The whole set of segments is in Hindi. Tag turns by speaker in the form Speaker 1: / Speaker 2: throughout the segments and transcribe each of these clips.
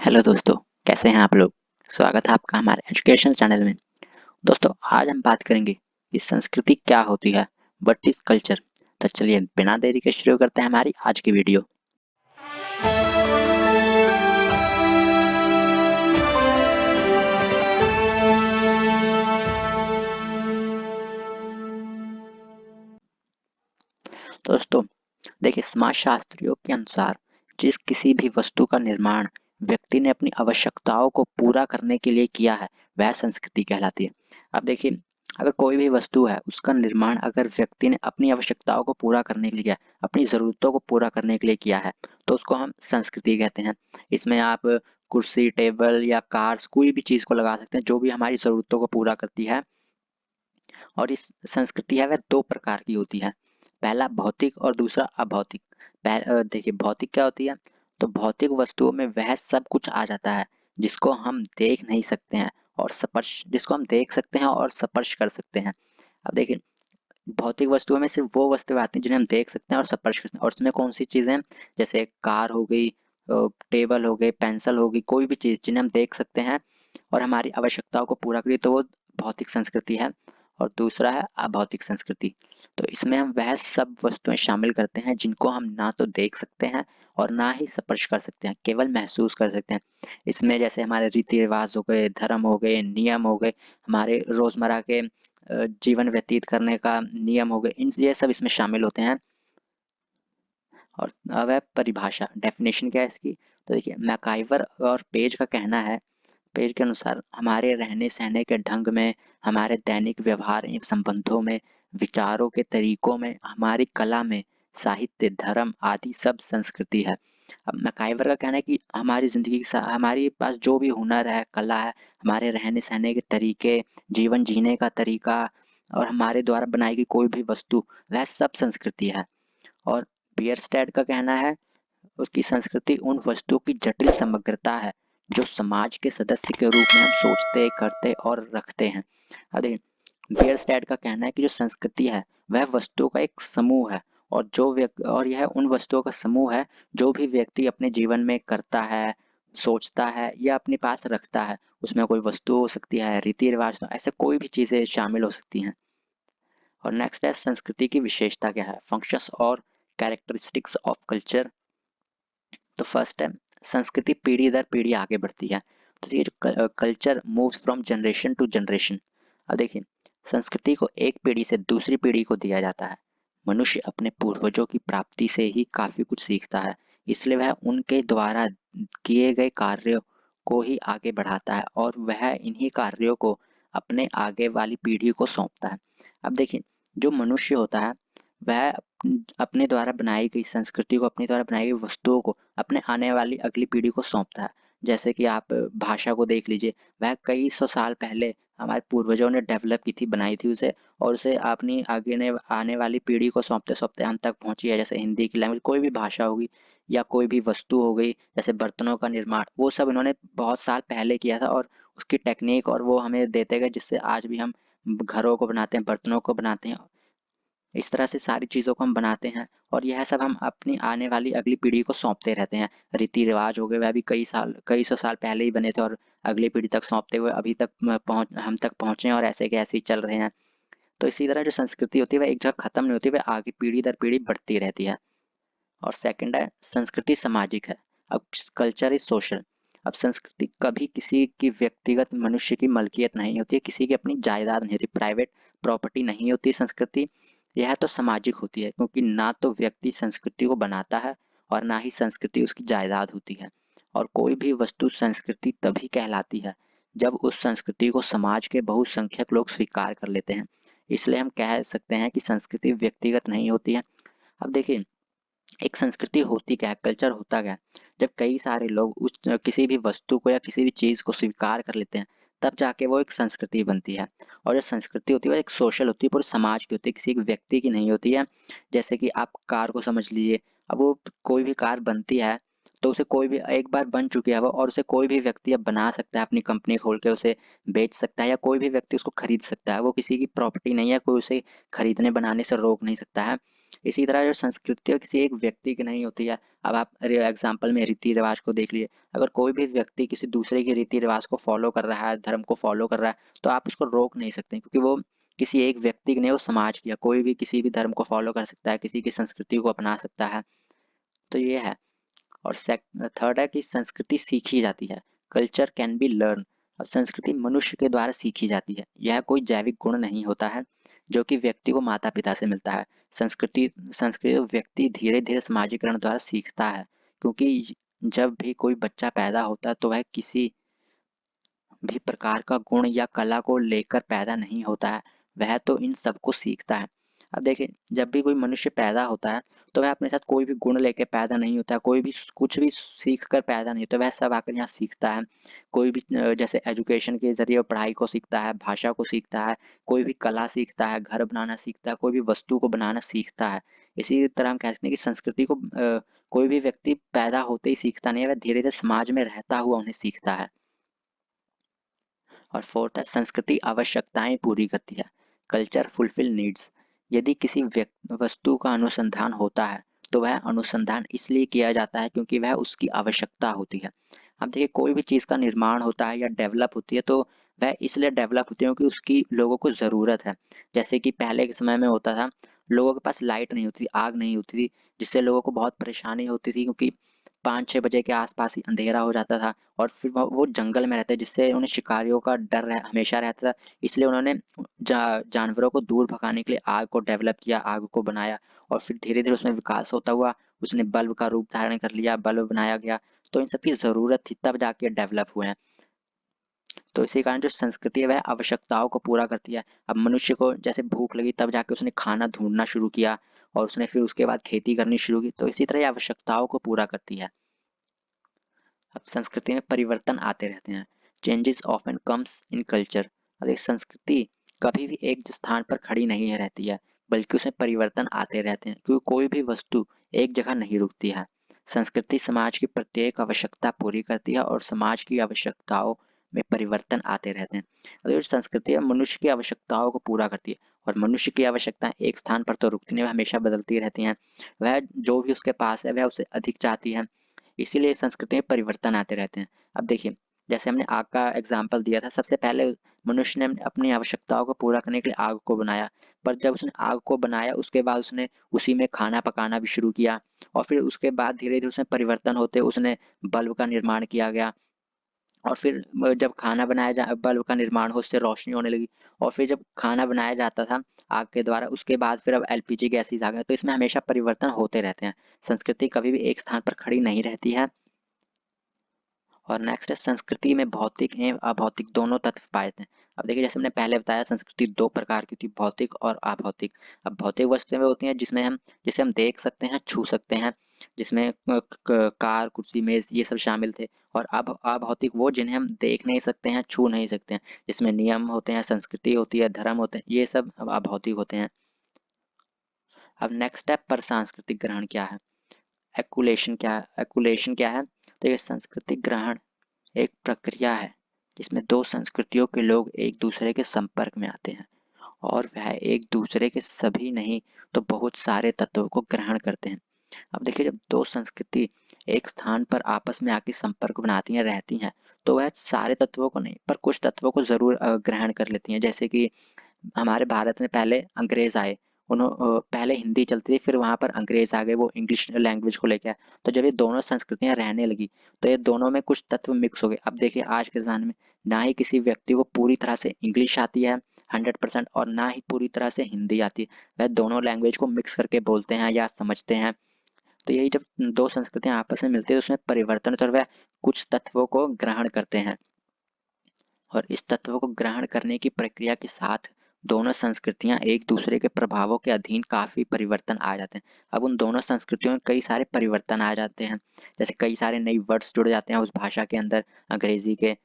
Speaker 1: हेलो दोस्तों, कैसे हैं आप लोग। स्वागत है आपका हमारे एजुकेशन चैनल में। दोस्तों, आज हम बात करेंगे कि संस्कृति क्या होती है, व्हाट इज कल्चर। तो चलिए बिना देरी के शुरू करते हैं हमारी आज की वीडियो। दोस्तों देखिए, समाजशास्त्रियों के अनुसार जिस किसी भी वस्तु का निर्माण व्यक्ति ने अपनी आवश्यकताओं को पूरा करने के लिए किया है, वह संस्कृति कहलाती है। अब देखिए, अगर कोई भी वस्तु है, उसका निर्माण अगर व्यक्ति ने अपनी आवश्यकताओं को पूरा करने के लिए किया, अपनी ज़रूरतों को पूरा करने के लिए किया है, तो उसको हम संस्कृति कहते हैं। इसमें आप कुर्सी, टेबल या कार्स, कोई भी चीज़ को लगा सकते हैं जो भी हमारी ज़रूरतों को पूरा करती है। और इस संस्कृति है वह दो प्रकार की होती है। पहला भौतिक और दूसरा अभौतिक। देखिए, भौतिक क्या होती है? तो भौतिक वस्तुओं में वह सब कुछ आ जाता है जिसको हम देख नहीं सकते हैं और स्पर्श जिसको हम देख सकते हैं और स्पर्श कर सकते हैं। अब देखिए, भौतिक वस्तुओं में सिर्फ वो वस्तुएं आती हैं जिन्हें हम देख सकते हैं और स्पर्श कर सकते हैं। और उसमें कौन सी चीजें हैं? जैसे कार हो गई, टेबल हो गई, पेंसिल हो गई, कोई भी चीज जिन्हें हम देख सकते हैं और हमारी आवश्यकताओं को पूरा करिए, तो वो भौतिक संस्कृति है। और दूसरा है अभौतिक संस्कृति। तो इसमें हम वह सब वस्तुएं शामिल करते हैं जिनको हम ना तो देख सकते हैं और ना ही स्पर्श कर सकते हैं, केवल महसूस कर सकते हैं। इसमें जैसे हमारे रीति रिवाज हो गए, धर्म हो गए, नियम हो गए, हमारे रोजमर्रा के जीवन व्यतीत करने का नियम हो गए, इन ये सब इसमें शामिल होते हैं। और अब है परिभाषा, डेफिनेशन क्या है इसकी। तो देखिए, मैकाइवर और पेज का कहना है, पेज के अनुसार हमारे रहने सहने के ढंग में, हमारे दैनिक व्यवहार एवं संबंधों में, विचारों के तरीकों में, हमारी कला में, साहित्य, धर्म आदि सब संस्कृति है। अब मैकाइवर का कहना है कि हमारी जिंदगी हमारे पास जो भी हुनर है, कला है, हमारे रहने सहने के तरीके, जीवन जीने का तरीका और हमारे द्वारा बनाई गई कोई भी वस्तु, वह सब संस्कृति है। और बियरस्टैड का कहना है, उसकी संस्कृति उन वस्तुओं की जटिल समग्रता है जो समाज के सदस्य के रूप में हम सोचते, करते और रखते हैं। अब देखिए, बियरस्टैड का कहना है कि जो संस्कृति है वह वस्तुओं का एक समूह है, और यह उन वस्तुओं का समूह है जो भी व्यक्ति अपने जीवन में करता है, सोचता है या अपने पास रखता है। उसमें कोई वस्तु हो सकती है, रीति रिवाज, ऐसे कोई भी चीजें शामिल हो सकती हैं। और नेक्स्ट है, संस्कृति की विशेषता क्या है, फंक्शंस और कैरेक्टरिस्टिक्स ऑफ कल्चर। तो फर्स्ट है, संस्कृति पीढ़ी दर पीढ़ी आगे बढ़ती है। तो ये जो culture moves from generation to generation. अब देखिए, संस्कृति को एक पीढ़ी से दूसरी पीढ़ी को दिया जाता है। मनुष्य अपने पूर्वजों की प्राप्ति से ही काफी कुछ सीखता है, इसलिए वह उनके द्वारा किए गए कार्यों को ही आगे बढ़ाता है और वह इन्हीं कार्यों को अपने आगे वाली पीढ़ी को सौंपता है। अब देखिए, जो मनुष्य होता है वह अपने द्वारा बनाई गई संस्कृति को, अपने द्वारा बनाई गई वस्तुओं को अपने आने वाली अगली पीढ़ी को सौंपता है। जैसे कि आप भाषा को देख लीजिए, वह कई सौ साल पहले हमारे पूर्वजों ने डेवलप की थी, बनाई थी उसे, और उसे अपनी आगे ने आने वाली पीढ़ी को सौंपते सौंपते हम तक पहुंची है। जैसे हिंदी की लैंग्वेज, कोई भी भाषा होगी या कोई भी वस्तु हो गई, जैसे बर्तनों का निर्माण, वो सब इन्होंने बहुत साल पहले किया था और उसकी टेक्निक और वो हमें देते गए, जिससे आज भी हम घरों को बनाते हैं, बर्तनों को बनाते हैं। इस तरह से सारी चीज़ों को हम बनाते हैं और यह सब हम अपनी आने वाली अगली पीढ़ी को सौंपते रहते हैं। रीति रिवाज हो गए, वह भी कई सौ साल पहले ही बने थे और अगली पीढ़ी तक सौंपते हुए अभी तक हम तक पहुँचे हैं और ऐसे के ऐसे ही चल रहे हैं। तो इसी तरह जो संस्कृति होती है वह एक जगह खत्म नहीं होती, वह आगे पीढ़ी दर पीढ़ी बढ़ती रहती है। और सेकंड है, संस्कृति सामाजिक है। अब कल्चर इज सोशल। अब संस्कृति कभी किसी की व्यक्तिगत मनुष्य की मलकियत नहीं होती है, किसी की अपनी जायदाद नहीं होती, प्राइवेट प्रॉपर्टी नहीं होती संस्कृति। यह तो सामाजिक होती है, क्योंकि ना तो व्यक्ति संस्कृति को बनाता है और ना ही संस्कृति उसकी जायदाद होती है। और कोई भी वस्तु संस्कृति तभी कहलाती है जब उस संस्कृति को समाज के बहुसंख्यक लोग स्वीकार कर लेते हैं। इसलिए हम कह सकते हैं कि संस्कृति व्यक्तिगत नहीं होती है। अब देखिए, एक संस्कृति होती क्या है, कल्चर होता क्या है? जब कई सारे लोग उस किसी भी वस्तु को या किसी भी चीज को स्वीकार कर लेते हैं, तब जाके वो एक संस्कृति बनती है। और जो संस्कृति होती है वो एक सोशल होती है, पूरे समाज की होती है, किसी एक व्यक्ति की नहीं होती है। जैसे कि आप कार को समझ लीजिए, अब वो कोई भी कार बनती है तो उसे कोई भी एक बार बन चुकी है वो, और उसे कोई भी व्यक्ति अब बना सकता है, अपनी कंपनी खोल के उसे बेच सकता है या कोई भी व्यक्ति उसको खरीद सकता है। वो किसी की प्रॉपर्टी नहीं है, कोई उसे खरीदने बनाने से रोक नहीं सकता है। इसी तरह जो संस्कृति किसी एक व्यक्ति की नहीं होती है। अब आप एग्जाम्पल में रीति रिवाज को देख लीजिए, अगर कोई भी व्यक्ति किसी दूसरे के रीति रिवाज को फॉलो कर रहा है, धर्म को फॉलो कर रहा है, तो आप उसको रोक नहीं सकते, क्योंकि वो किसी एक व्यक्ति की नहीं, वो समाज की है। कोई भी किसी भी धर्म को फॉलो कर सकता है, किसी की संस्कृति को अपना सकता है। तो ये है। और थर्ड है कि संस्कृति सीखी जाती है। Culture can be learn. अब संस्कृति मनुष्य के द्वारा सीखी जाती है। यह कोई जैविक गुण नहीं होता है जो कि व्यक्ति को माता पिता से मिलता है। संस्कृति संस्कृति व्यक्ति धीरे धीरे समाजीकरण द्वारा सीखता है, क्योंकि जब भी कोई बच्चा पैदा होता है तो वह किसी भी प्रकार का गुण या कला को लेकर पैदा नहीं होता है, वह तो इन सबको सीखता है। अब देखिए, जब भी कोई मनुष्य पैदा होता है तो वह अपने साथ कोई भी गुण लेके पैदा नहीं होता है, कोई भी कुछ भी सीख कर पैदा नहीं होता, वह सब आकर यहाँ सीखता है। कोई भी जैसे एजुकेशन के जरिए वो पढ़ाई को सीखता है, भाषा को सीखता है, कोई भी कला सीखता है, घर बनाना सीखता है, कोई भी वस्तु को बनाना सीखता है। इसी तरह हम कह सकते हैं कि संस्कृति को कोई भी व्यक्ति पैदा होते ही सीखता नहीं है, वह धीरे धीरे समाज में रहता हुआ उन्हें सीखता है। और फोर्थ है, संस्कृति आवश्यकताएं पूरी करती है। Culture fulfil needs. यदि किसी वस्तु का अनुसंधान होता है तो वह अनुसंधान इसलिए किया जाता है क्योंकि वह उसकी आवश्यकता होती है। अब देखिए, कोई भी चीज़ का निर्माण होता है या डेवलप होती है तो वह इसलिए डेवलप होती है क्योंकि उसकी लोगों को ज़रूरत है। जैसे कि पहले के समय में होता था, लोगों के पास लाइट नहीं होती थी, आग नहीं होती थी, जिससे लोगों को बहुत परेशानी होती थी, क्योंकि 5-6 बजे के आसपास ही अंधेरा हो जाता था और फिर वो जंगल में रहते, जिससे उन्हें शिकारियों का डर हमेशा रहता था। इसलिए उन्होंने जानवरों को दूर भगाने के लिए आग को डेवलप किया, आग को बनाया, और फिर धीरे धीरे उसमें विकास होता हुआ उसने बल्ब का रूप धारण कर लिया, बल्ब बनाया गया। तो इन सब की ज़रूरत थी, तब जाके डेवलप हुए हैं। तो इसी कारण जो संस्कृति है वह आवश्यकताओं को पूरा करती है। अब मनुष्य को जैसे भूख लगी तब जाके उसने खाना ढूंढना शुरू किया, और उसने फिर उसके बाद खेती करनी शुरू की। तो इसी तरह ये आवश्यकताओं को पूरा करती है। अब संस्कृति में परिवर्तन आते रहते हैं। Changes often comes in culture. अब एक संस्कृति कभी भी एक स्थान पर खड़ी नहीं रहती है, बल्कि उसमें परिवर्तन आते रहते हैं, क्योंकि कोई भी वस्तु एक जगह नहीं रुकती है। संस्कृति समाज की प्रत्येक आवश्यकता पूरी करती है और समाज की आवश्यकताओं में परिवर्तन आते रहते हैं। और जो संस्कृति है मनुष्य की आवश्यकताओं को पूरा करती है, और मनुष्य की आवश्यकताएं एक स्थान पर तो रुकती नहीं, वह हमेशा बदलती रहती हैं। वह जो भी उसके पास है वह उसे अधिक चाहती है, इसीलिए संस्कृति में परिवर्तन आते रहते हैं। अब देखिए, जैसे हमने आग का एग्जाम्पल दिया था, सबसे पहले मनुष्य ने अपनी आवश्यकताओं को पूरा करने के लिए आग को बनाया, पर जब उसने आग को बनाया उसके बाद उसने उसी में खाना पकाना भी शुरू किया, और फिर उसके बाद धीरे धीरे उसमें परिवर्तन होते उसने बल्ब का निर्माण किया गया, और फिर जब खाना बनाया जा बल्ब का निर्माण हो, उससे रोशनी होने लगी, और फिर जब खाना बनाया जाता था आग के द्वारा, उसके बाद फिर अब एलपीजी गैसेस आ गए। तो इसमें हमेशा परिवर्तन होते रहते हैं। संस्कृति कभी भी एक स्थान पर खड़ी नहीं रहती है। और नेक्स्ट है, संस्कृति में भौतिक एवं अभौतिक दोनों तत्व पाए जाते हैं। अब देखिए, जैसे हमने पहले बताया, संस्कृति दो प्रकार की होती है, भौतिक और अभौतिक। अब भौतिक वस्तुएं वे होती हैं जिसे हम देख सकते हैं, छू सकते हैं, जिसमें कार, कुर्सी, मेज ये सब शामिल थे। और अब अभौतिक वो जिन्हें हम देख नहीं सकते हैं, छू नहीं सकते हैं, जिसमें नियम होते हैं, संस्कृति होती है, धर्म होते हैं, ये सब अभौतिक होते हैं। अब नेक्स्ट स्टेप पर सांस्कृतिक ग्रहण क्या है, एक्युलेशन क्या है। तो ये सांस्कृतिक ग्रहण एक प्रक्रिया है जिसमें दो संस्कृतियों के लोग एक दूसरे के संपर्क में आते हैं, और वह एक दूसरे के सभी नहीं तो बहुत सारे तत्वों को ग्रहण करते हैं। अब देखिए, जब दो संस्कृति एक स्थान पर आपस में आके संपर्क बनाती हैं, रहती हैं, तो वह सारे तत्वों को नहीं पर कुछ तत्वों को जरूर ग्रहण कर लेती हैं। जैसे कि हमारे भारत में पहले अंग्रेज आए, पहले हिंदी चलती थी, फिर वहां पर अंग्रेज आ गए, वो इंग्लिश लैंग्वेज को लेकर आए। तो जब ये दोनों संस्कृतियां रहने लगी तो ये दोनों में कुछ तत्व मिक्स हो गए। अब देखिए, आज के ज़माने में ना ही किसी व्यक्ति को पूरी तरह से इंग्लिश आती है 100%, और ना ही पूरी तरह से हिंदी आती है। वह दोनों लैंग्वेज को मिक्स करके बोलते हैं या समझते हैं। तो यही जब दो संस्कृतियां आपस में मिलती है तो उसमें परिवर्तन होता है, और वह कुछ तत्वों को ग्रहण करते हैं। और इस तत्व को ग्रहण करने की प्रक्रिया के साथ दोनों संस्कृतियां एक दूसरे के प्रभावों के अधीन काफी परिवर्तन आ जाते हैं। अब उन दोनों संस्कृतियों में कई सारे परिवर्तन आ जाते हैं, जैसे कई सारे नए वर्ड्स जुड़ जाते हैं उस भाषा के अंदर, अंग्रेजी के।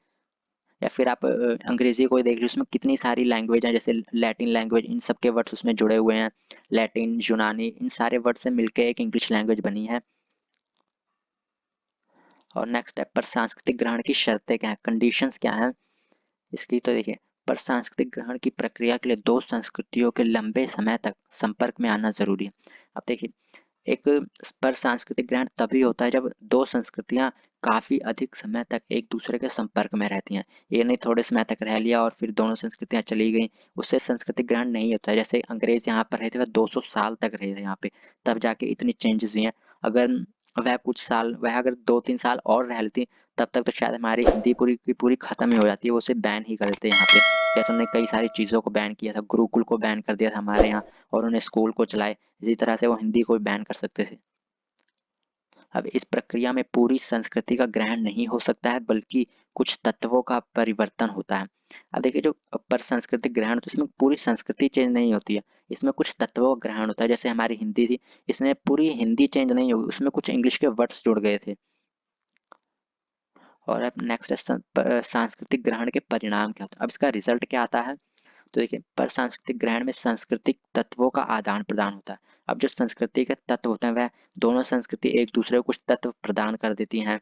Speaker 1: या फिर आप अंग्रेजी को देख लीजिए, उसमें कितनी सारी लैंग्वेज हैं, जैसे लैटिन लैंग्वेज, इन सब के वर्ड्स उसमें जुड़े हुए हैं। लैटिन, यूनानी, इन सारे वर्ड से मिलकर एक इंग्लिश लैंग्वेज बनी है। और नेक्स्ट स्टेप पर सांस्कृतिक ग्रहण की शर्तें क्या है, कंडीशंस क्या है इसकी। तो देखिए, पर सांस्कृतिक ग्रहण की प्रक्रिया के लिए दो संस्कृतियों के लंबे समय तक संपर्क में आना जरूरी है। अब देखिए, एक पर सांस्कृतिक ग्रहण तभी होता है जब दो संस्कृतियां काफी अधिक समय तक एक दूसरे के संपर्क में रहती हैं। ये नहीं थोड़े समय तक रह लिया और फिर दोनों संस्कृतियां चली गई, उससे सांस्कृतिक ग्रहण नहीं होता है। जैसे अंग्रेज यहाँ पर रहे थे, वह 200 साल तक रहे थे यहाँ पे, तब जाके इतनी चेंजेस हुई हैं। अगर वह अगर 2-3 साल और रह लेती, तब तक तो शायद हमारी हिंदी पूरी की पूरी खत्म ही हो जाती है, वो उसे बैन ही कर देते यहाँ पे। जैसे उन्होंने कई सारी चीजों को बैन किया था, गुरुकुल को बैन कर दिया था हमारे यहाँ, और उन्होंने स्कूल को चलाए, इसी तरह से वो हिंदी को भी बैन कर सकते थे। अब इस प्रक्रिया में पूरी संस्कृति का ग्रहण नहीं हो सकता है, बल्कि कुछ तत्वों का परिवर्तन होता है। अब देखिए, जो पर सांस्कृतिक ग्रहण होता है, इसमें पूरी संस्कृति चेंज नहीं होती है, इसमें कुछ तत्वों का ग्रहण होता है। जैसे हमारी हिंदी थी, इसमें पूरी हिंदी चेंज नहीं हुई, उसमें कुछ इंग्लिश के वर्ड्स जुड़ गए थे। और अब नेक्स्ट है सांस्कृतिक ग्रहण के परिणाम क्या होता है। अब इसका रिजल्ट क्या आता है, तो देखिए, पर सांस्कृतिक ग्रहण में सांस्कृतिक तत्वों का आदान प्रदान होता है। अब जो संस्कृति के तत्व होते हैं, वह दोनों संस्कृति एक दूसरे को कुछ तत्व प्रदान कर देती हैं।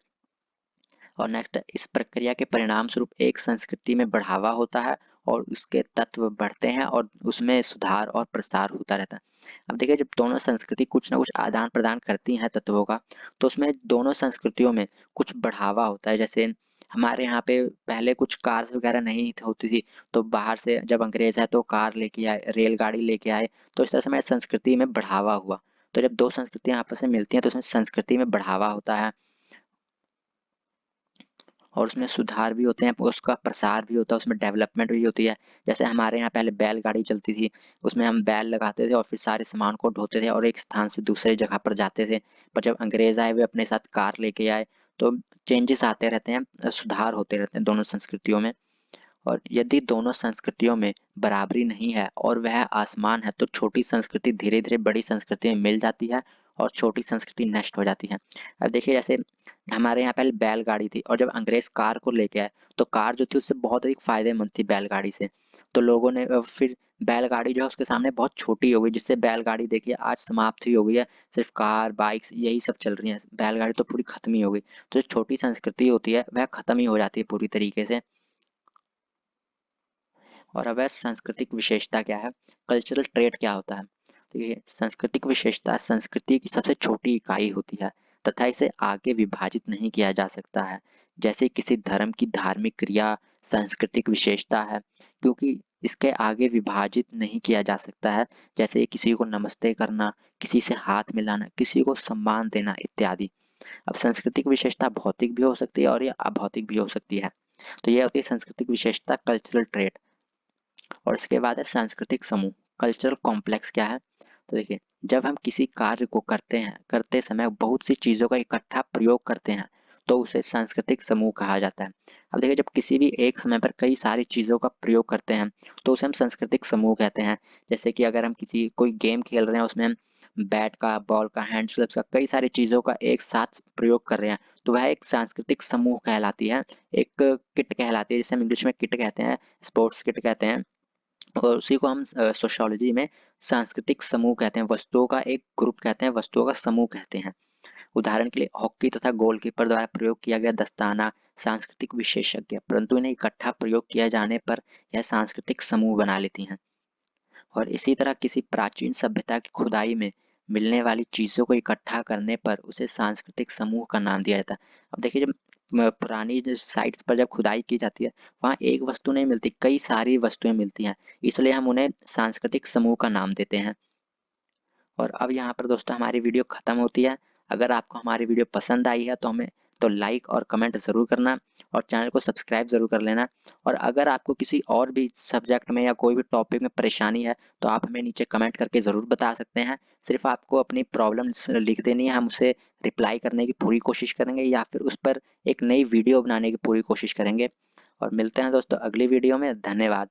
Speaker 1: और नेक्स्ट, इस प्रक्रिया के परिणाम स्वरूप एक संस्कृति में बढ़ावा होता है और उसके तत्व बढ़ते हैं और उसमें सुधार और प्रसार होता रहता है। अब देखिए, जब दोनों संस्कृति कुछ ना कुछ आदान प्रदान करती हैं तत्वों का, तो उसमें दोनों संस्कृतियों में कुछ बढ़ावा होता है। जैसे हमारे यहाँ पे पहले कुछ कार्स वगैरह नहीं होती थी, तो बाहर से जब अंग्रेज आए तो कार लेके आए, रेलगाड़ी लेके आए, तो इस तरह से हमारी संस्कृति में बढ़ावा हुआ। तो जब दो संस्कृतियां आपस में मिलती हैं, तो उसमें संस्कृति में बढ़ावा होता है और उसमें सुधार भी होते हैं, उसका प्रसार भी होता है, उसमें डेवलपमेंट भी होती है। जैसे हमारे यहाँ पहले बैलगाड़ी चलती थी, उसमें हम बैल लगाते थे और फिर सारे सामान को ढोते थे और एक स्थान से दूसरे जगह पर जाते थे। पर जब अंग्रेज आए, वे अपने साथ कार लेके आए, तो चेंजेस आते रहते हैं, सुधार होते रहते हैं दोनों संस्कृतियों में। और यदि दोनों संस्कृतियों में बराबरी नहीं है और वह आसमान है, तो छोटी संस्कृति धीरे धीरे बड़ी संस्कृति में मिल जाती है और छोटी संस्कृति नष्ट हो जाती है। अब देखिए, जैसे हमारे यहाँ पहले बैलगाड़ी थी और जब अंग्रेज कार को लेके आए, तो कार जो थी उससे बहुत अधिक फायदेमंद थी बैलगाड़ी से। तो लोगों ने फिर बैलगाड़ी जो है उसके सामने बहुत छोटी हो गई, जिससे बैलगाड़ी देखिए आज समाप्त ही हो गई है। सिर्फ कार बाइक्स यही सब चल रही हैं, बैलगाड़ी तो पूरी खत्म ही हो गई। तो जो छोटी संस्कृति होती है वह खत्म ही हो जाती है पूरी तरीके से। और अब है सांस्कृतिक विशेषता क्या है, कल्चरल ट्रेट क्या होता है। तो ये सांस्कृतिक विशेषता संस्कृति की सबसे छोटी इकाई होती है तथा इसे आगे विभाजित नहीं किया जा सकता है। जैसे किसी धर्म की धार्मिक क्रिया सांस्कृतिक विशेषता है, क्योंकि इसके आगे विभाजित नहीं किया जा सकता है। जैसे किसी को नमस्ते करना, किसी से हाथ मिलाना, किसी को सम्मान देना इत्यादि। अब सांस्कृतिक विशेषता भौतिक भी हो सकती है और ये अभौतिक भी हो सकती है। तो ये होती है सांस्कृतिक विशेषता, कल्चरल ट्रेट। और इसके बाद है सांस्कृतिक समूह, कल्चरल कॉम्प्लेक्स क्या है। तो देखिए, जब हम किसी कार्य को करते समय बहुत सी चीजों का इकट्ठा प्रयोग करते हैं, तो उसे सांस्कृतिक समूह कहा जाता है। अब देखिए, जब किसी भी एक समय पर कई सारी चीजों का प्रयोग करते हैं, तो उसे हम सांस्कृतिक समूह कहते हैं। जैसे कि अगर हम किसी कोई गेम खेल रहे हैं, उसमें हम बैट का, बॉल का, हैंड ग्लव्स का, कई सारी चीजों का एक साथ प्रयोग कर रहे हैं, तो वह एक सांस्कृतिक समूह कहलाती है, एक किट कहलाती है, जिसे हम इंग्लिश में किट कहते हैं, स्पोर्ट्स किट कहते हैं। और उसी को हम सोशियोलॉजी में सांस्कृतिक समूह कहते हैं, वस्तुओं का एक ग्रुप कहते हैं, वस्तुओं का समूह कहते हैं। उदाहरण के लिए हॉकी तथा गोलकीपर द्वारा प्रयोग किया गया दस्ताना सांस्कृतिक विशेषज्ञ, परंतु इन्हें इकट्ठा प्रयोग किया जाने पर यह सांस्कृतिक समूह बना लेती हैं। और इसी तरह किसी प्राचीन सभ्यता की खुदाई में मिलने वाली चीजों को इकट्ठा करने पर उसे सांस्कृतिक समूह का नाम दिया जाता है। अब देखिए, जब पुरानी जो साइट्स पर जब खुदाई की जाती है, वहाँ एक वस्तु नहीं मिलती, कई सारी वस्तुएं मिलती हैं, इसलिए हम उन्हें सांस्कृतिक समूह का नाम देते हैं। और अब यहाँ पर दोस्तों हमारी वीडियो खत्म होती है। अगर आपको हमारी वीडियो पसंद आई है, तो हमें तो लाइक और कमेंट ज़रूर करना और चैनल को सब्सक्राइब ज़रूर कर लेना। और अगर आपको किसी और भी सब्जेक्ट में या कोई भी टॉपिक में परेशानी है, तो आप हमें नीचे कमेंट करके ज़रूर बता सकते हैं। सिर्फ आपको अपनी प्रॉब्लम लिख देनी है, हम उसे रिप्लाई करने की पूरी कोशिश करेंगे या फिर उस पर एक नई वीडियो बनाने की पूरी कोशिश करेंगे। और मिलते हैं दोस्तों अगली वीडियो में। धन्यवाद।